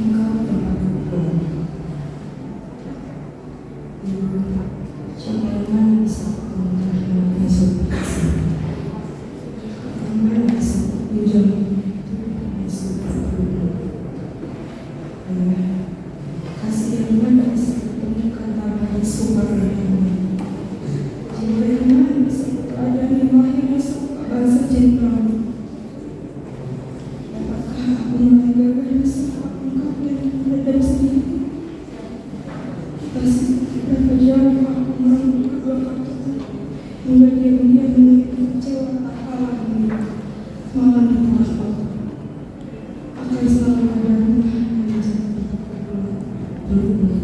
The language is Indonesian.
Engkau berkata, siapa yang bisa mengenal Yesus Kristus? Yang bisa menjadi Yesus Kristus? Kasih yang mana bisa kata Yesus berkata, jiwa yang mana bisa ada di mahir Yesus bahasa cinta. Apakah aku menjaga Yesus? Engkau dan berada sendiri. Kita berjalan aku merangkul kedua kaki hingga dia memiliki kecewa tak kalah malam di tempat akan selalu ada rumah yang berubah.